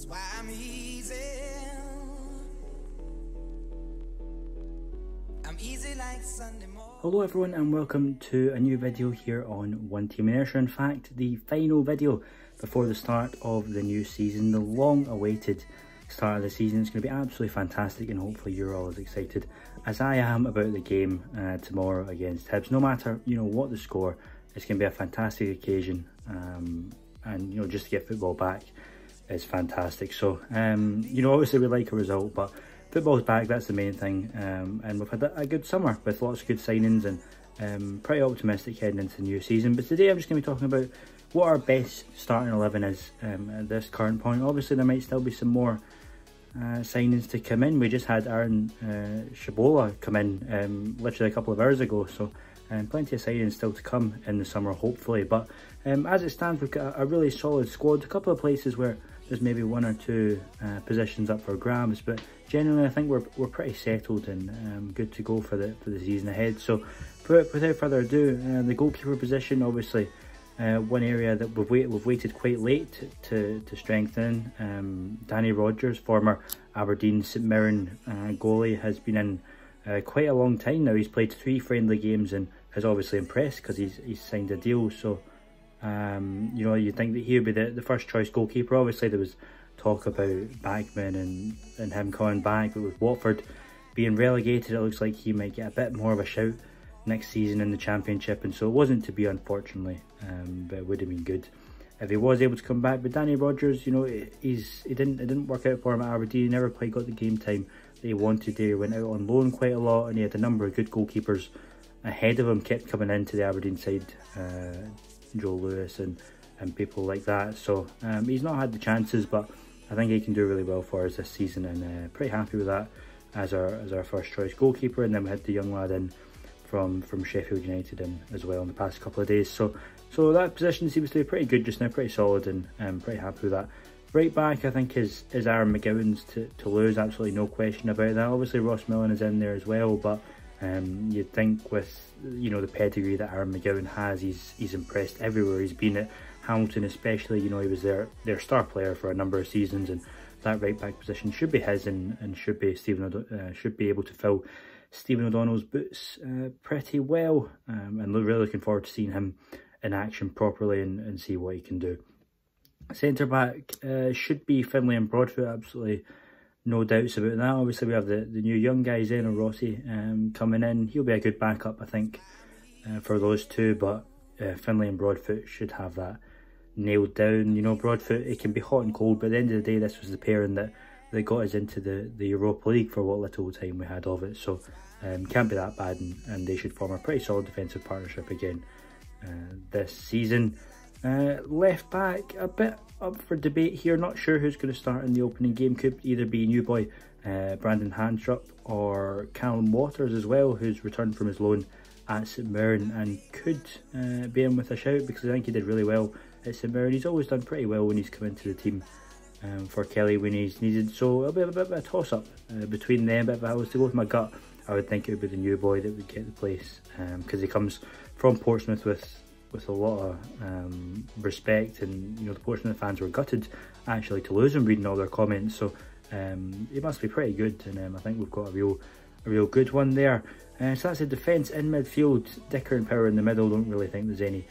why I'm easy. I'm easy like Sunday morning. Hello everyone and welcome to a new video here on One Team Inertia. In fact, the final video before the start of the new season, the long awaited start of the season. It's going to be absolutely fantastic and hopefully you're all as excited as I am about the game tomorrow against Hibs. No matter what the score, it's going to be a fantastic occasion, and just to get football back is fantastic. So obviously we like a result, but football's back, that's the main thing, and we've had a good summer with lots of good signings and pretty optimistic heading into the new season. But today I'm just going to be talking about what our best starting 11 is at this current point. Obviously there might still be some more signings to come in. We just had Aaron Shabola come in literally a couple of hours ago, so plenty of signings still to come in the summer hopefully. But as it stands, we've got a really solid squad. A couple of places where there's maybe one or two positions up for grabs, but generally I think we're pretty settled and good to go for the season ahead. So without further ado, the goalkeeper position, obviously one area that we've waited quite late to strengthen. Danny Rogers, former Aberdeen St Mirren goalie, has been in quite a long time now. He's played 3 friendly games and has obviously impressed because he's signed a deal. So you'd think that he would be the first choice goalkeeper. Obviously there was talk about Backman and him coming back, but with Watford being relegated, it looks like he might get a bit more of a shout next season in the Championship, and so it wasn't to be, unfortunately, but it would have been good if he was able to come back. But Danny Rogers, it didn't work out for him at Aberdeen. He never quite got the game time that he wanted to. He went out on loan quite a lot, and he had a number of good goalkeepers ahead of him kept coming into the Aberdeen side, Joe Lewis and people like that. So he's not had the chances, but I think he can do really well for us this season, and pretty happy with that as our first choice goalkeeper. And then we had the young lad in from Sheffield United in as well in the past couple of days. So that position seems to be pretty good just now, pretty solid, and I'm pretty happy with that. Right back, I think is Aaron McGowan's to lose, absolutely no question about that. Obviously Ross Millen is in there as well, but you'd think with the pedigree that Aaron McGowan has, he's impressed everywhere he's been. At Hamilton especially, he was their star player for a number of seasons, and that right back position should be his, and should be able to fill Stephen O'Donnell's boots pretty well, and really looking forward to seeing him in action properly and see what he can do. Centre back should be Finlay and Broadfoot, absolutely no doubts about that. Obviously we have the new young guys, Zeno Rossi, coming in. He'll be a good backup, I think, for those two, but Finlay and Broadfoot should have that nailed down. Broadfoot, it can be hot and cold, but at the end of the day this was the pairing that got us into the Europa League for what little time we had of it. So can't be that bad, and they should form a pretty solid defensive partnership again this season. Left back, a bit up for debate here. Not sure who's going to start in the opening game. Could either be new boy Brandon Handstrup or Callum Waters as well, who's returned from his loan at St Mirren and could be in with a shout, because I think he did really well at St Mirren. He's always done pretty well when he's come into the team for Kelly when he's needed. So it'll be a bit of a toss up between them, but if I was to go with my gut, I would think it would be the new boy that would get the place, because he comes from Portsmouth with a lot of respect, and the Portsmouth fans were gutted actually to lose him, reading all their comments. So he must be pretty good, and I think we've got a real good one there. So that's the defence. In midfield, Dicker and Power in the middle. Don't really think there's any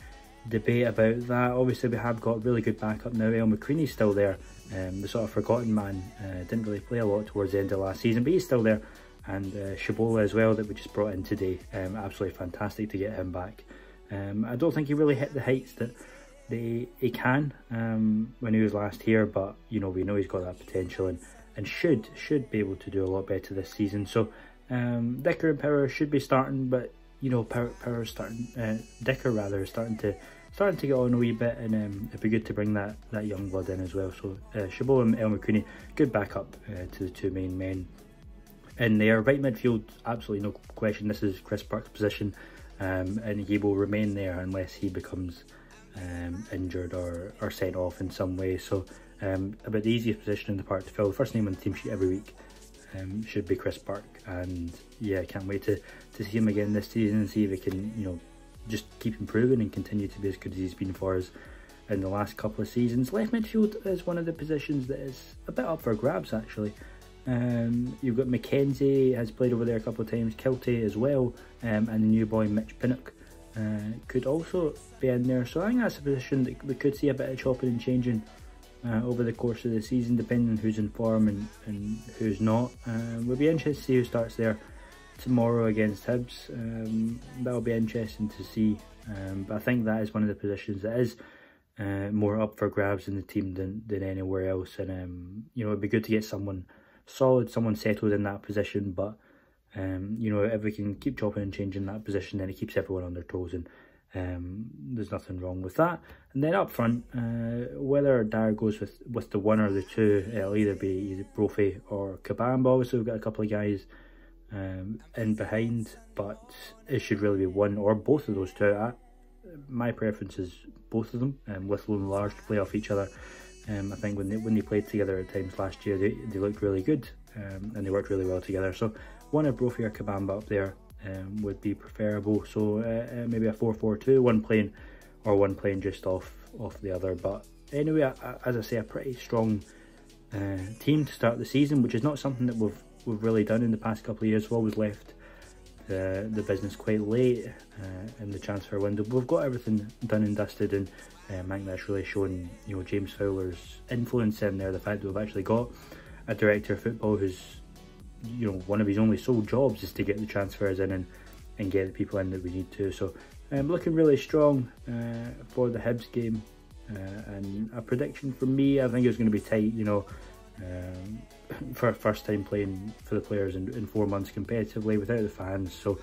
debate about that. Obviously we have got really good backup now. El McCreary's still there, the sort of forgotten man. Didn't really play a lot towards the end of last season, but he's still there. And Shabola as well, that we just brought in today. Absolutely fantastic to get him back. I don't think he really hit the heights that he can when he was last here, but we know he's got that potential and should be able to do a lot better this season. So Dicker and Power should be starting, but Power's starting, Dicker rather, is starting to get on a wee bit, and it'd be good to bring that young blood in as well. So Shabola and El McCreary, good backup to the two main men in there. Right midfield, absolutely no question, this is Chris Burke's position, and he will remain there unless he becomes injured or sent off in some way. So about the easiest position in the park to fill, first name on the team sheet every week, should be Chris Burke. And yeah, I can't wait to see him again this season and see if he can just keep improving and continue to be as good as he's been for us in the last couple of seasons. Left midfield is one of the positions that is a bit up for grabs actually. You've got Mackenzie, has played over there a couple of times, Kilty as well, and the new boy Mitch Pinnock could also be in there. So I think that's a position that we could see a bit of chopping and changing over the course of the season, depending on who's in form and who's not. We'll be interested to see who starts there tomorrow against Hibs. That'll be interesting to see, but I think that is one of the positions that is more up for grabs in the team than anywhere else. And you know, it'd be good to get someone solid, someone settled in that position. But you know, if we can keep chopping and changing that position, then it keeps everyone on their toes, and there's nothing wrong with that. And then up front, whether Dyer goes with the one or the two, it'll either be either Brophy or Kabamba. Obviously we've got a couple of guys in behind, but it should really be one or both of those two. My preference is both of them, with low and large to play off each other. I think when they played together at times last year, they looked really good, and they worked really well together. So one of Brophy or Kabamba up there would be preferable. So maybe a 4-4-2, one playing just off the other. But anyway, as I say, a pretty strong team to start the season, which is not something that we've really done in the past couple of years. We've always left the business quite late in the transfer window. We've got everything done and dusted, and I think that's really shown, you know, James Fowler's influence in there. The fact that we've actually got a director of football who's, you know, one of his only sole jobs is to get the transfers in and get the people in that we need to. So looking really strong for the Hibs game, and a prediction from me, I think it's going to be tight, you know, for a first time playing for the players in 4 months competitively without the fans. So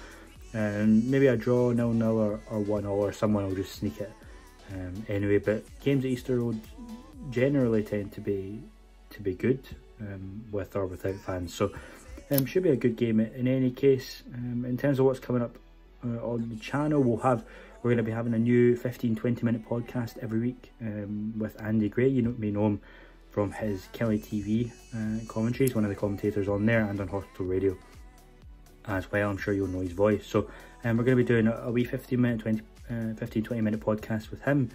maybe a draw, 0-0 or 1-0, or someone will just sneak it anyway. But games at Easter Road generally tend to be good, with or without fans. So should be a good game in any case. In terms of what's coming up on the channel, we're going to be having a new 15-20 minute podcast every week with Andy Gray. You may know him from his Kelly TV commentary. He's one of the commentators on there and on Hospital Radio as well. I'm sure you'll know his voice. So we're going to be doing a wee 15-20 minute podcast with him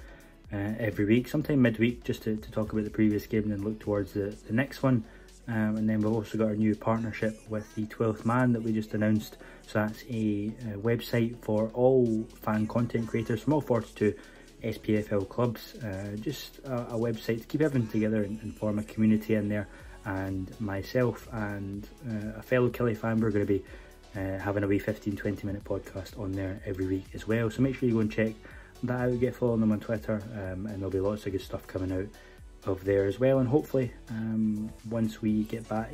every week, sometime midweek, just to talk about the previous game and then look towards the next one. And then we've also got our new partnership with the 12th Man that we just announced. So that's a website for all fan content creators from all 42 SPFL clubs. Just a website to keep everything together and form a community in there. And myself and a fellow Kelly fan, we're going to be having a wee 15-20 minute podcast on there every week as well. So make sure you go and check that out, get following them on Twitter, and there'll be lots of good stuff coming out of there as well. And hopefully once we get back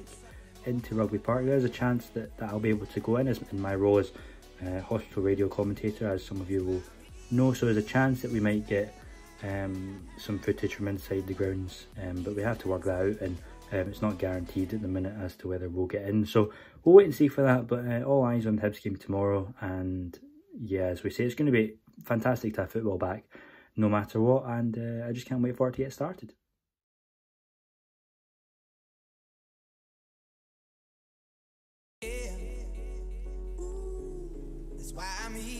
into Rugby Park, there's a chance that I'll be able to go in my role as Hospital Radio commentator, as some of you will know. So there's a chance that we might get some footage from inside the grounds, but we have to work that out, and it's not guaranteed at the minute as to whether we'll get in. So we'll wait and see for that, but all eyes on the Hibs game tomorrow. And yeah, as we say, it's going to be fantastic to have football back no matter what, and I just can't wait for it to get started. That's why I'm here.